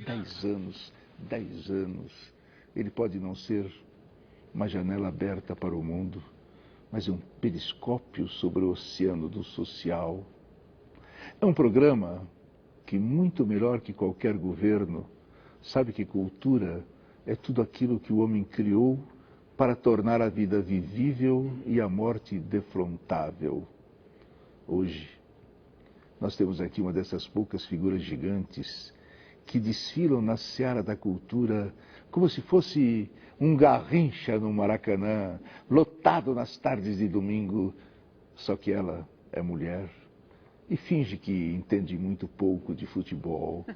10 anos, 10 anos. Ele pode não ser uma janela aberta para o mundo, mas é um periscópio sobre o oceano do social. É um programa que, muito melhor que qualquer governo, sabe que cultura é tudo aquilo que o homem criou para tornar a vida vivível e a morte defrontável. Hoje, nós temos aqui uma dessas poucas figuras gigantes que desfilam na seara da cultura como se fosse um Garrincha no Maracanã, lotado nas tardes de domingo. Só que ela é mulher e finge que entende muito pouco de futebol.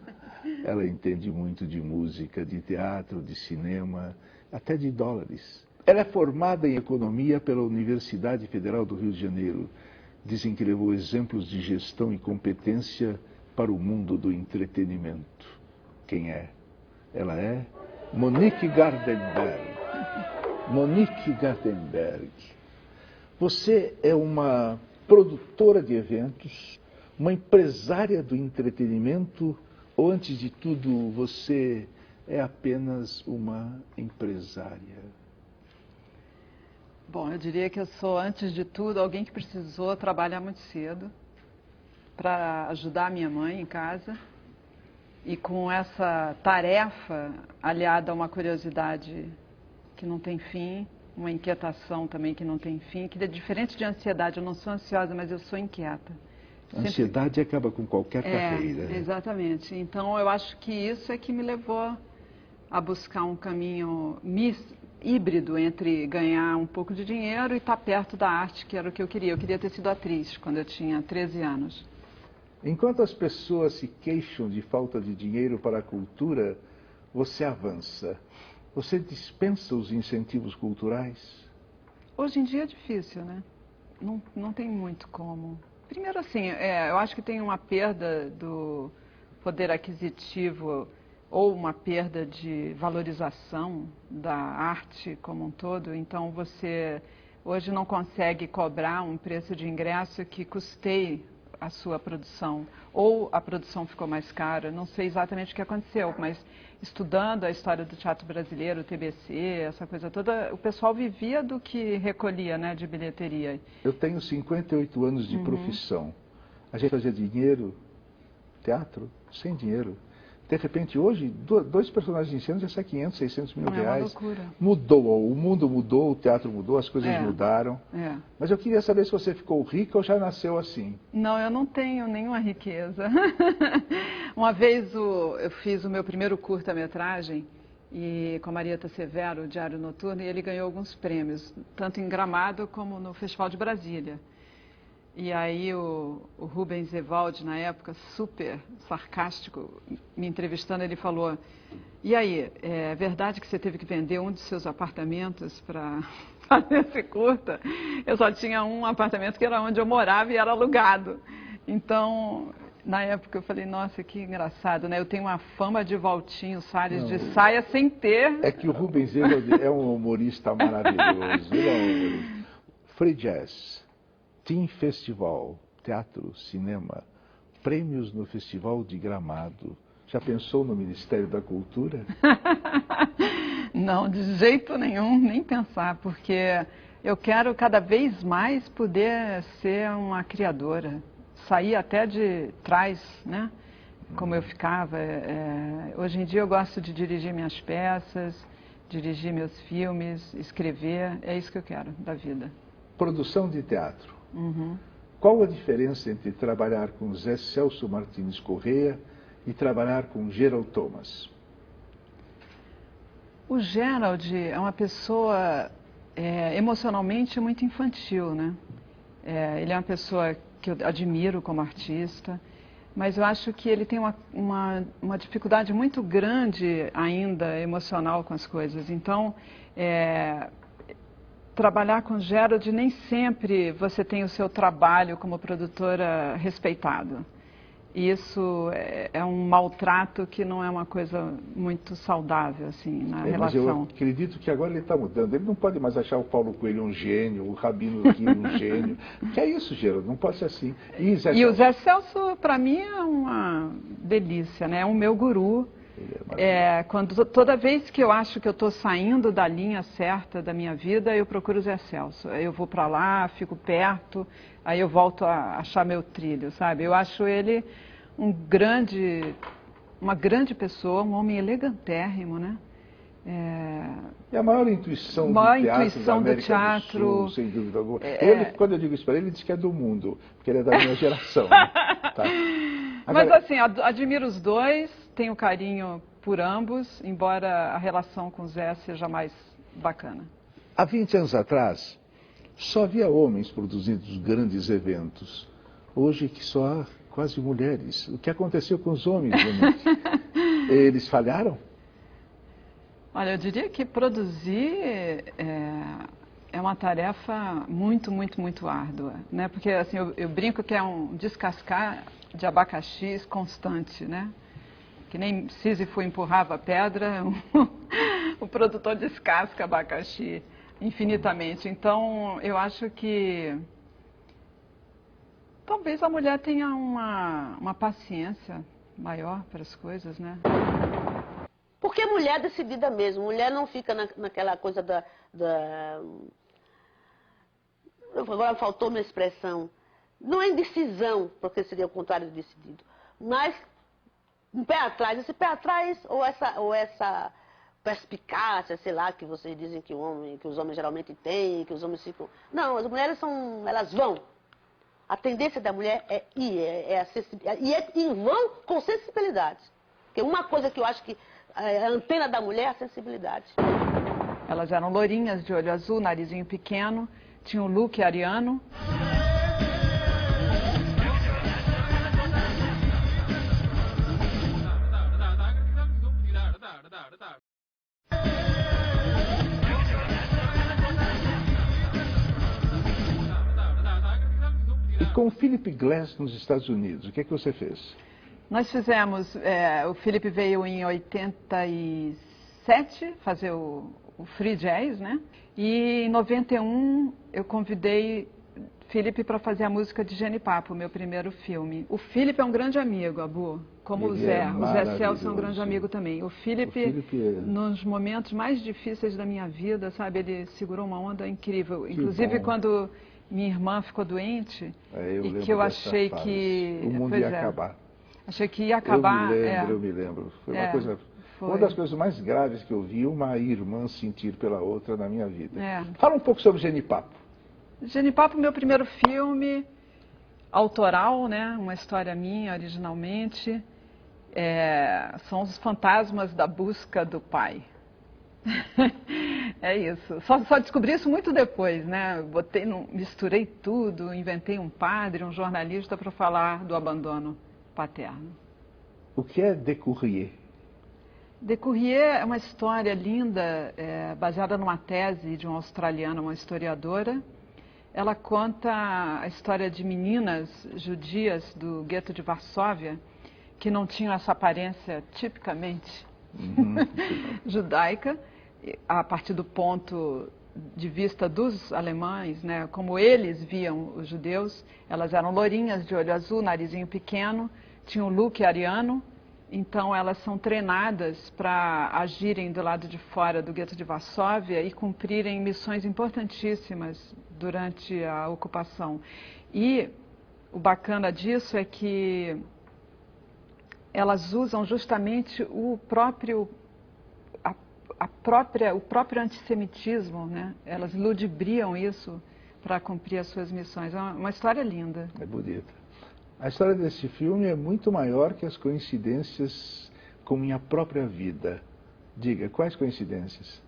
Ela entende muito de música, de teatro, de cinema, até de dólares. Ela é formada em economia pela Universidade Federal do Rio de Janeiro. Dizem que levou exemplos de gestão e competência para o mundo do entretenimento. Quem é? Ela é Monique Gardenberg. Monique Gardenberg. Você é uma produtora de eventos, uma empresária do entretenimento, ou antes de tudo você é apenas uma empresária? Bom, eu diria que eu sou, antes de tudo, alguém que precisou trabalhar muito cedo para ajudar a minha mãe em casa. E com essa tarefa, aliada a uma curiosidade que não tem fim, uma inquietação também que não tem fim, que é diferente de ansiedade. Eu não sou ansiosa, mas eu sou inquieta. A ansiedade acaba com qualquer carreira. Exatamente. Então, eu acho que isso é que me levou a buscar um caminho híbrido entre ganhar um pouco de dinheiro e estar perto da arte, que era o que eu queria. Eu queria ter sido atriz quando eu tinha 13 anos. Enquanto as pessoas se queixam de falta de dinheiro para a cultura, você avança. Você dispensa os incentivos culturais? Hoje em dia é difícil, né? Não tem muito como. Primeiro, assim, eu acho que tem uma perda do poder aquisitivo ou uma perda de valorização da arte como um todo. Então, você hoje não consegue cobrar um preço de ingresso que custeie a sua produção, ou a produção ficou mais cara, não sei exatamente o que aconteceu, mas estudando a história do teatro brasileiro, o TBC, essa coisa toda, o pessoal vivia do que recolhia, né, de bilheteria. Eu tenho 58 anos de profissão. A gente fazia dinheiro, teatro, sem dinheiro. De repente, hoje, 2 personagens em cena já sai 500, 600 mil reais. É uma loucura. Mudou, o mundo mudou, o teatro mudou, as coisas mudaram. Mas eu queria saber se você ficou rica ou já nasceu assim. Não, eu não tenho nenhuma riqueza. Uma vez eu fiz o meu primeiro curta-metragem com a Marieta Severo, o Diário Noturno, e ele ganhou alguns prêmios, tanto em Gramado como no Festival de Brasília. E aí o Rubens Evaldi, na época, super sarcástico, me entrevistando, ele falou: e aí, é verdade que você teve que vender um de seus apartamentos para fazer esse curta? Eu só tinha um apartamento que era onde eu morava e era alugado. Então, na época eu falei, nossa, que engraçado, né? Eu tenho uma fama de Valtinho Salles de saia sem ter. É que o Rubens Evaldi é um humorista maravilhoso. Ele é um humorista. Free Jazz. Team Festival, teatro, cinema, prêmios no Festival de Gramado. Já pensou no Ministério da Cultura? Não, de jeito nenhum, nem pensar, porque eu quero cada vez mais poder ser uma criadora, sair até de trás, né? Como eu ficava. Hoje em dia eu gosto de dirigir minhas peças, dirigir meus filmes, escrever, é isso que eu quero da vida. Produção de teatro. Qual a diferença entre trabalhar com Zé Celso Martins Corrêa e trabalhar com Gerald Thomas? O Gerald é uma pessoa emocionalmente muito infantil, né? Ele é uma pessoa que eu admiro como artista, mas eu acho que ele tem uma dificuldade muito grande ainda emocional com as coisas. Então, trabalhar com Gerald, nem sempre você tem o seu trabalho como produtora respeitado. isso é um maltrato que não é uma coisa muito saudável, assim, na Mas relação. eu acredito que agora ele está mudando. Ele não pode mais achar o Paulo Coelho um gênio, o Rabino aqui um gênio. Que é isso, Geraldo? Não pode ser assim. E o Zé Celso, para mim, é uma delícia, né? É o meu guru. Toda vez que eu acho que eu estou saindo da linha certa da minha vida, eu procuro o Zé Celso. Eu vou para lá, fico perto, aí eu volto a achar meu trilho, sabe? Eu acho ele uma grande pessoa, um homem elegantérrimo, né? É a maior intuição do teatro, sem dúvida alguma. Quando eu digo isso para ele diz que é do mundo, porque ele é da minha geração. Né? Tá. Agora... Mas assim, admiro os dois, tenho carinho por ambos, embora a relação com o Zé seja mais bacana. Há 20 anos atrás, só havia homens produzindo os grandes eventos. Hoje que só há quase mulheres. O que aconteceu com os homens, realmente? Eles falharam? Olha, eu diria que produzir é uma tarefa muito, muito, muito árdua, né? Porque assim, eu brinco que é um descascar de abacaxis constante, né? Que nem Sísifo empurrava a pedra, o produtor descasca abacaxi infinitamente. Então, eu acho que talvez a mulher tenha uma paciência maior para as coisas, né? Porque mulher é decidida mesmo, mulher não fica naquela coisa Agora faltou uma expressão. Não é indecisão, porque seria o contrário de decidido. Mas um pé atrás, esse pé atrás ou essa perspicácia, sei lá, que vocês dizem que os homens geralmente têm, que os homens ficam... Não, as mulheres elas vão. A tendência da mulher é ir, e vão com sensibilidade. Porque uma coisa que eu acho que a antena da mulher é a sensibilidade. Elas eram lourinhas, de olho azul, narizinho pequeno, tinham o look ariano. E com o Philip Glass nos Estados Unidos, o que é que você fez? Nós fizemos, o Philip veio em 87 fazer o Free Jazz, né? E em 91 eu convidei Philip para fazer a música de Genipapo, o meu primeiro filme. O Philip é um grande amigo, Abu, como o Zé. O Zé Celso é um grande amigo também. O Philip, nos momentos mais difíceis da minha vida, sabe, ele segurou uma onda incrível. Inclusive quando minha irmã ficou doente, e que eu achei que... O mundo ia acabar. Achei que ia acabar. Eu me lembro. Foi uma coisa... Uma das coisas mais graves que eu vi uma irmã sentir pela outra na minha vida. Fala um pouco sobre Genipapo. Genipapo, meu primeiro filme, autoral, né? Uma história minha, originalmente. São os fantasmas da busca do pai. É isso. Só descobri isso muito depois, né? Misturei tudo, inventei um padre, um jornalista para falar do abandono paterno. O que é De Courrier? De Courrier é uma história linda, baseada numa tese de uma australiana, uma historiadora. Ela conta a história de meninas judias do gueto de Varsóvia que não tinham essa aparência tipicamente judaica, a partir do ponto de vista dos alemães, né, como eles viam os judeus. Elas eram lourinhas, de olho azul, narizinho pequeno, tinham look ariano. Então, elas são treinadas para agirem do lado de fora do gueto de Varsóvia e cumprirem missões importantíssimas durante a ocupação. E o bacana disso é que elas usam justamente o próprio antissemitismo, né? Elas ludibriam isso para cumprir as suas missões. É uma história linda. É bonita. A história desse filme é muito maior que as coincidências com minha própria vida. Diga, quais coincidências?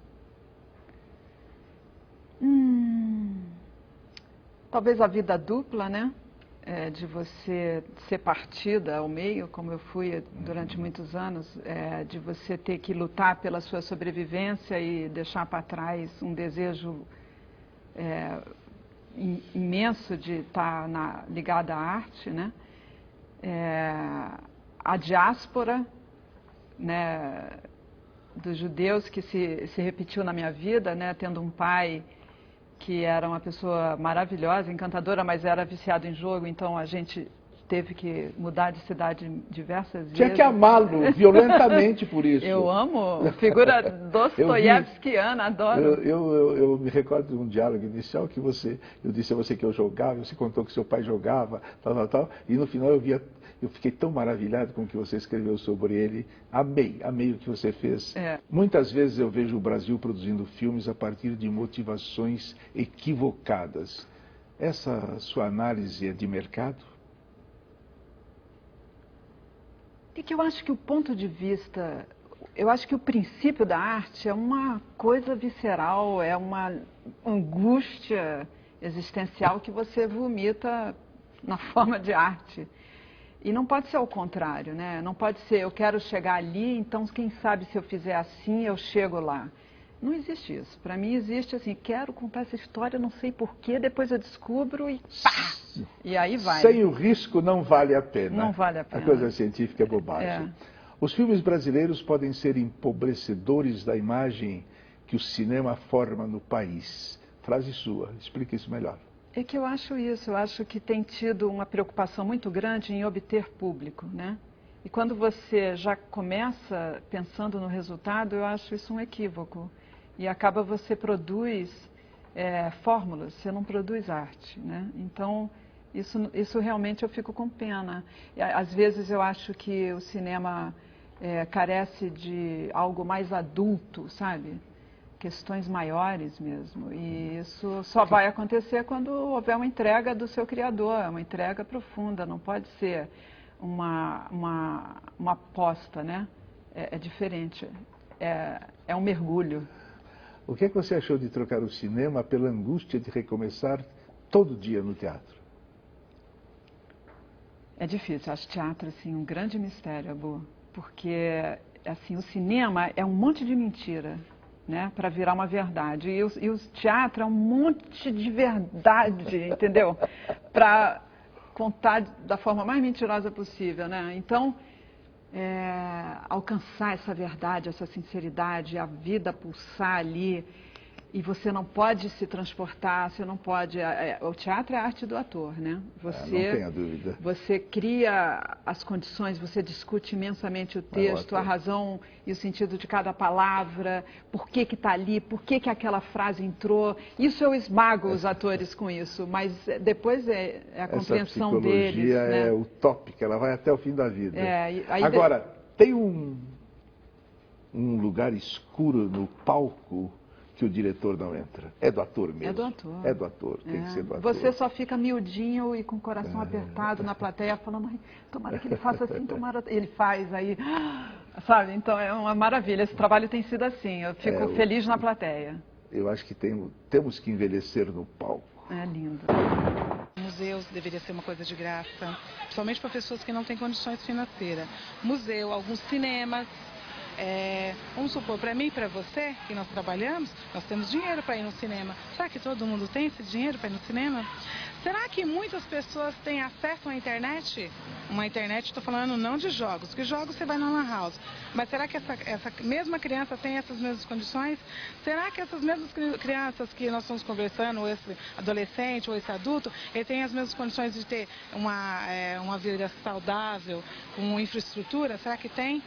Talvez a vida dupla, né? De você ser partida ao meio, como eu fui durante muitos anos, de você ter que lutar pela sua sobrevivência e deixar para trás um desejo imenso de estar ligada à arte, né? a diáspora, né, dos judeus que se repetiu na minha vida, né, tendo um pai que era uma pessoa maravilhosa, encantadora, mas era viciado em jogo, então a gente teve que mudar de cidade diversas vezes. Tinha que amá-lo violentamente por isso. Eu amo, figura dostoiévskiana, adoro. Eu me recordo de um diálogo inicial que eu disse a você que eu jogava, você contou que seu pai jogava, tal, e no final eu fiquei tão maravilhado com o que você escreveu sobre ele. Amei o que você fez. Muitas vezes eu vejo o Brasil produzindo filmes a partir de motivações equivocadas. Essa sua análise é de mercado? É que eu acho que o ponto de vista, eu acho que o princípio da arte é uma coisa visceral, é uma angústia existencial que você vomita na forma de arte. E não pode ser o contrário, né? Não pode ser, eu quero chegar ali, então quem sabe se eu fizer assim, eu chego lá. Não existe isso. Para mim existe assim, quero contar essa história, não sei porquê, depois eu descubro e pá! E aí vai. Sem o risco não vale a pena. Não vale a pena. A coisa científica é bobagem. Os filmes brasileiros podem ser empobrecedores da imagem que o cinema forma no país. Frase sua, explica isso melhor. É que eu acho isso, eu acho que tem tido uma preocupação muito grande em obter público, né? E quando você já começa pensando no resultado, eu acho isso um equívoco. E acaba você produz fórmulas, você não produz arte, né? Então, isso realmente eu fico com pena. E, às vezes eu acho que o cinema carece de algo mais adulto, sabe? Questões maiores mesmo. E isso só vai acontecer quando houver uma entrega do seu criador, uma entrega profunda, não pode ser uma aposta, né? É diferente, é um mergulho. O que é que você achou de trocar o cinema pela angústia de recomeçar todo dia no teatro? É difícil, acho teatro assim, um grande mistério, Abu, porque assim, o cinema é um monte de mentira, né, para virar uma verdade, e o teatro é um monte de verdade, entendeu? Para contar da forma mais mentirosa possível, né? Então, alcançar essa verdade, essa sinceridade, a vida pulsar ali, e você não pode se transportar, você não pode... o teatro é a arte do ator, né? Não tenha dúvida. Você cria as condições, você discute imensamente o texto, a razão e o sentido de cada palavra, por que está ali, por que aquela frase entrou. Isso eu esmago os atores com isso, mas depois é a compreensão deles. Essa psicologia é utópica, ela vai até o fim da vida. Agora, tem um lugar escuro no palco que o diretor não entra. É do ator mesmo. É do ator. É do ator, tem que ser do ator. Você só fica miudinho e com o coração apertado na plateia, falando, ai, tomara que ele faça assim, tomara... Ele faz, aí... Sabe? Então é uma maravilha. Esse trabalho tem sido assim. Eu fico feliz na plateia. Eu acho que temos que envelhecer no palco. É lindo. Museus deveria ser uma coisa de graça, principalmente para pessoas que não têm condições financeiras. Museu, alguns cinemas. Vamos supor, para mim e para você, que nós trabalhamos, nós temos dinheiro para ir no cinema. Será que todo mundo tem esse dinheiro para ir no cinema? Será que muitas pessoas têm acesso à internet? Uma internet, estou falando não de jogos, porque jogos você vai na lan house. Mas será que essa mesma criança tem essas mesmas condições? Será que essas mesmas crianças que nós estamos conversando, ou esse adolescente ou esse adulto, ele tem as mesmas condições de ter uma vida saudável, com infraestrutura? Será que tem?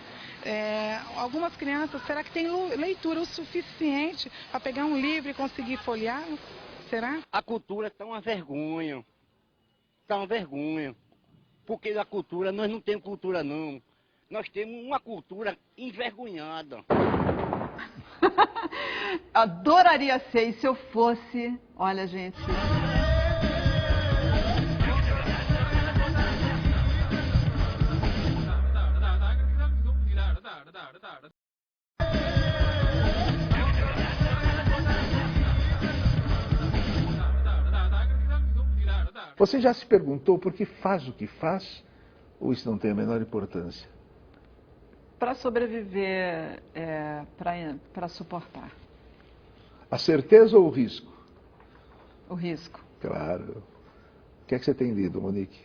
Algumas crianças, será que tem leitura o suficiente para pegar um livro e conseguir folhear? Será? A cultura está uma vergonha. Está uma vergonha. Porque da cultura, nós não temos cultura não. Nós temos uma cultura envergonhada. Adoraria ser, e se eu fosse, olha gente... Você já se perguntou por que faz o que faz? Ou isso não tem a menor importância? Para sobreviver, para suportar. A certeza ou o risco? O risco. Claro. O que é que você tem lido, Monique?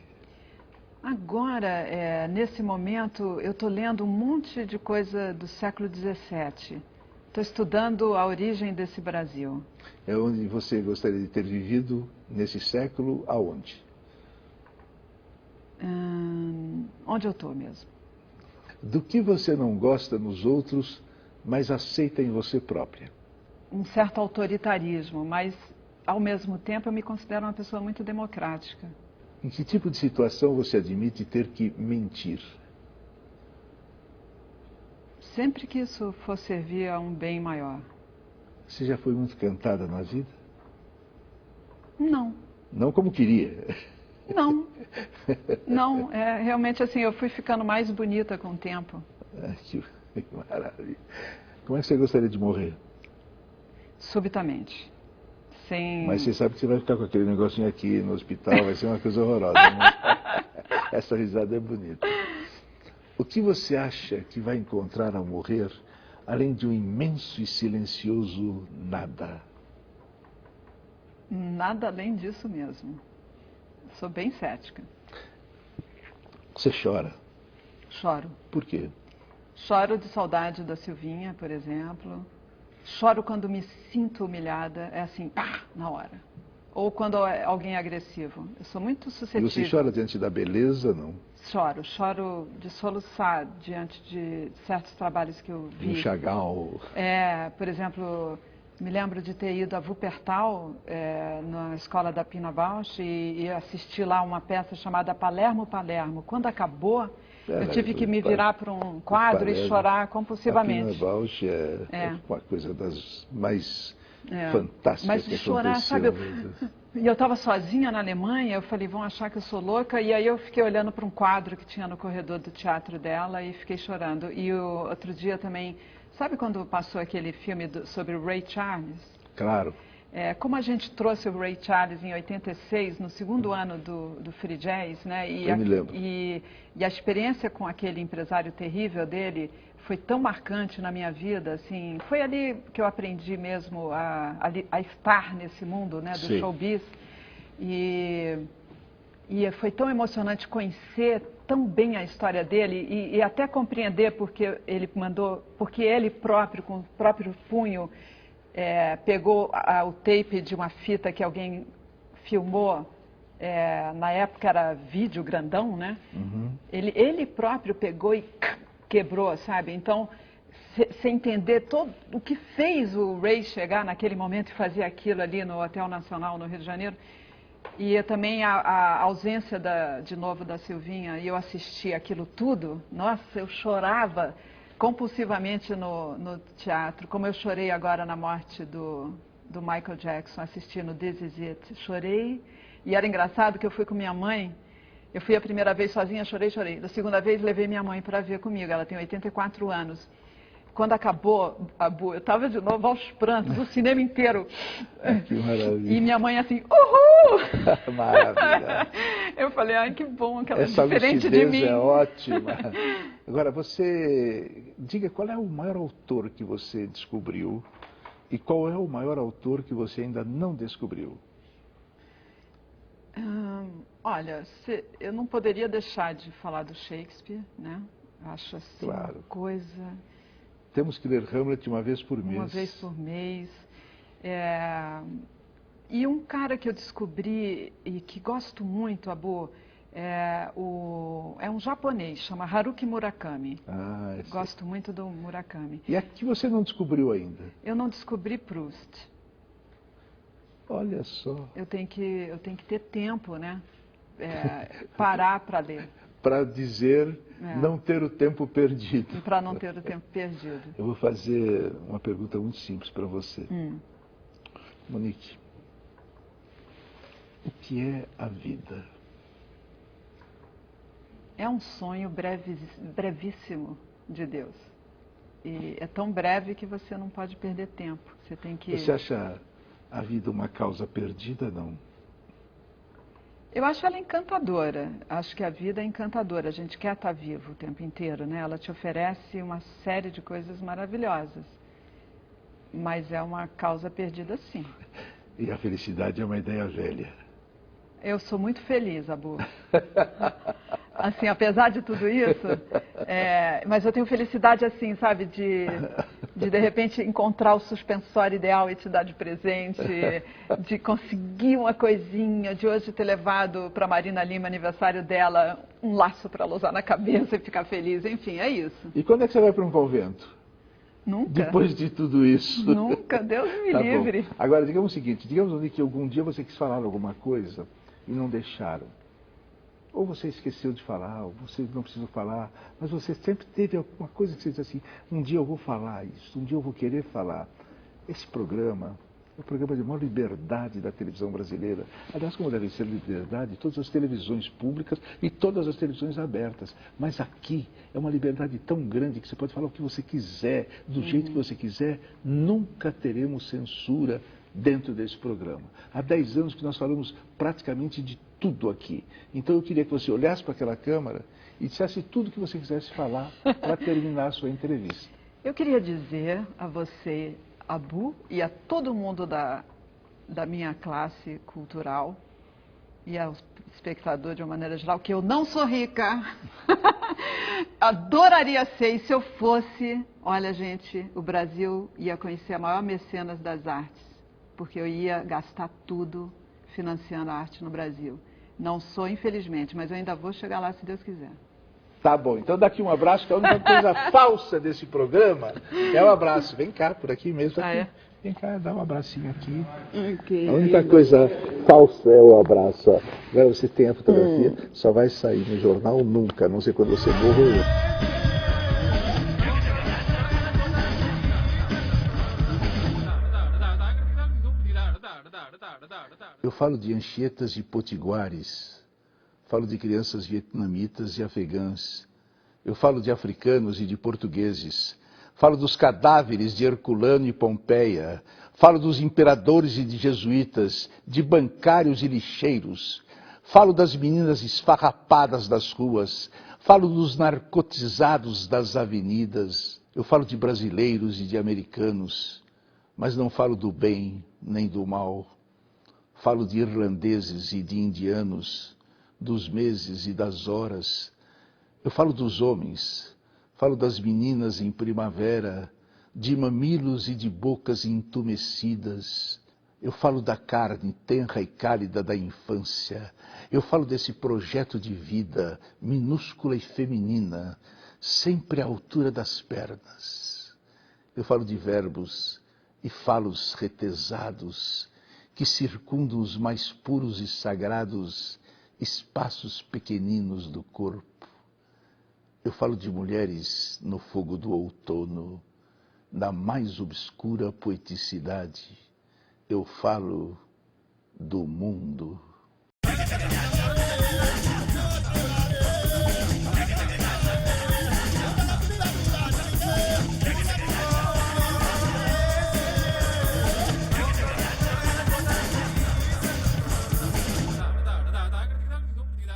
Agora, nesse momento, eu estou lendo um monte de coisa do século XVII. Estou estudando a origem desse Brasil. É onde você gostaria de ter vivido nesse século, aonde? Onde eu estou mesmo. Do que você não gosta nos outros, mas aceita em você própria? Um certo autoritarismo, mas, ao mesmo tempo, eu me considero uma pessoa muito democrática. Em que tipo de situação você admite ter que mentir? Sempre que isso for servir a um bem maior. Você já foi muito cantada na vida? Não. Não como queria. Não. Não, realmente assim, eu fui ficando mais bonita com o tempo. Que maravilha. Como é que você gostaria de morrer? Subitamente. Sem... Mas você sabe que você vai ficar com aquele negocinho aqui no hospital, vai ser uma coisa horrorosa. Né? Essa risada é bonita. O que você acha que vai encontrar ao morrer, além de um imenso e silencioso nada? Nada além disso mesmo. Sou bem cética. Você chora? Choro. Por quê? Choro de saudade da Silvinha, por exemplo. Choro quando me sinto humilhada, é assim, pá, na hora. Ou quando alguém é agressivo. Eu sou muito suscetível. E você chora diante da beleza, não? Choro de soluçar diante de certos trabalhos que eu vi. Um Chagall. Por exemplo, me lembro de ter ido a Wuppertal, na escola da Pina Bausch, e assistir lá uma peça chamada Palermo, Palermo. Quando acabou, eu tive que me virar para um quadro e chorar compulsivamente. A Pina Bausch é uma coisa das mais fantásticas mas que chorar, aconteceu. Sabe, e eu estava sozinha na Alemanha, eu falei, vão achar que eu sou louca, e aí eu fiquei olhando para um quadro que tinha no corredor do teatro dela e fiquei chorando. E o outro dia também, sabe quando passou aquele filme sobre o Ray Charles? Claro. Como a gente trouxe o Ray Charles em 86, no segundo ano do Free Jazz, né? Eu me lembro. E a experiência com aquele empresário terrível dele foi tão marcante na minha vida, assim, foi ali que eu aprendi mesmo a estar nesse mundo, né, do showbiz. E foi tão emocionante conhecer tão bem a história dele e até compreender porque ele próprio, com o próprio punho, pegou o tape de uma fita que alguém filmou, na época era vídeo grandão, né? Uhum. Ele próprio pegou e quebrou, sabe? Então, você entender todo o que fez o Ray chegar naquele momento e fazer aquilo ali no Hotel Nacional, no Rio de Janeiro. E também a ausência, de novo, da Silvinha, e eu assisti aquilo tudo, nossa, eu chorava compulsivamente no teatro, como eu chorei agora na morte do Michael Jackson, assistindo This Is It. Chorei, e era engraçado que eu fui com minha mãe. Eu fui a primeira vez sozinha, chorei. Da segunda vez, levei minha mãe para ver comigo. Ela tem 84 anos. Quando acabou, eu estava de novo aos prantos, o cinema inteiro. Que maravilha. E minha mãe assim, uhul! Maravilha. Eu falei, ai, que bom, que ela é Essa diferente de mim. é ótima. Agora, diga qual é o maior autor que você descobriu e qual é o maior autor que você ainda não descobriu? Olha, eu não poderia deixar de falar do Shakespeare, né? Acho assim Claro. uma coisa... Temos que ler Hamlet uma vez por mês. Uma vez por mês. E um cara que eu descobri e que gosto muito, Abu, é um japonês, chama Haruki Murakami. Gosto muito do Murakami. E a que você não descobriu ainda? Eu não descobri Proust. Olha só. Eu tenho que ter tempo, né? Parar para ler. Para dizer não ter o tempo perdido. Para não ter o tempo perdido. Eu vou fazer uma pergunta muito simples para você. Monique, o que é a vida? É um sonho brevíssimo de Deus. E é tão breve que você não pode perder tempo. Você acha a vida uma causa perdida, não? Eu acho ela encantadora. Acho que a vida é encantadora. A gente quer estar vivo o tempo inteiro, né? Ela te oferece uma série de coisas maravilhosas. Mas é uma causa perdida, sim. E a felicidade é uma ideia velha. Eu sou muito feliz, Abu. assim, apesar de tudo isso, mas eu tenho felicidade, assim, sabe, de repente encontrar o suspensório ideal e te dar de presente, de conseguir uma coisinha, de hoje ter levado para Marina Lima, aniversário dela, um laço para ela usar na cabeça e ficar feliz, enfim, é isso. E quando é que você vai para um convento? Nunca. Depois de tudo isso. Nunca, Deus me livre. Bom. Agora, digamos o seguinte, digamos que algum dia você quis falar alguma coisa e não deixaram. Ou você esqueceu de falar, ou você não precisou falar, mas você sempre teve alguma coisa que você diz assim, um dia eu vou falar isso, um dia eu vou querer falar. Esse programa é o programa de maior liberdade da televisão brasileira. Aliás, como deve ser liberdade, todas as televisões públicas e todas as televisões abertas. Mas aqui é uma liberdade tão grande que você pode falar o que você quiser, do jeito que você quiser. Nunca teremos censura dentro desse programa. Há 10 anos que nós falamos praticamente de tudo aqui. Então eu queria que você olhasse para aquela câmera e dissesse tudo que você quisesse falar para terminar a sua entrevista. Eu queria dizer a você, Abu, e a todo mundo da minha classe cultural e ao espectador de uma maneira geral, que eu não sou rica. Adoraria ser, e se eu fosse, olha gente, o Brasil ia conhecer a maior mecenas das artes, porque eu ia gastar tudo financiando a arte no Brasil. Não sou, infelizmente, mas eu ainda vou chegar lá se Deus quiser. Tá bom, então daqui um abraço, que a única coisa falsa desse programa é o abraço. Vem cá, por aqui mesmo. Aqui. É? Vem cá, dá um abracinho aqui. Okay. A única coisa falsa é o abraço. Agora você tem a fotografia, só vai sair no jornal nunca, a não ser quando você morrer. Eu falo de Anchietas e Potiguares, falo de crianças vietnamitas e afegãs, eu falo de africanos e de portugueses, falo dos cadáveres de Herculano e Pompeia, falo dos imperadores e de jesuítas, de bancários e lixeiros, falo das meninas esfarrapadas das ruas, falo dos narcotizados das avenidas, eu falo de brasileiros e de americanos, mas não falo do bem nem do mal. Falo de irlandeses e de indianos, dos meses e das horas. Eu falo dos homens, falo das meninas em primavera, de mamilos e de bocas entumecidas. Eu falo da carne tenra e cálida da infância. Eu falo desse projeto de vida, minúscula e feminina, sempre à altura das pernas. Eu falo de verbos e falos retesados, que circundam os mais puros e sagrados espaços pequeninos do corpo. Eu falo de mulheres no fogo do outono, da mais obscura poeticidade. Eu falo do mundo.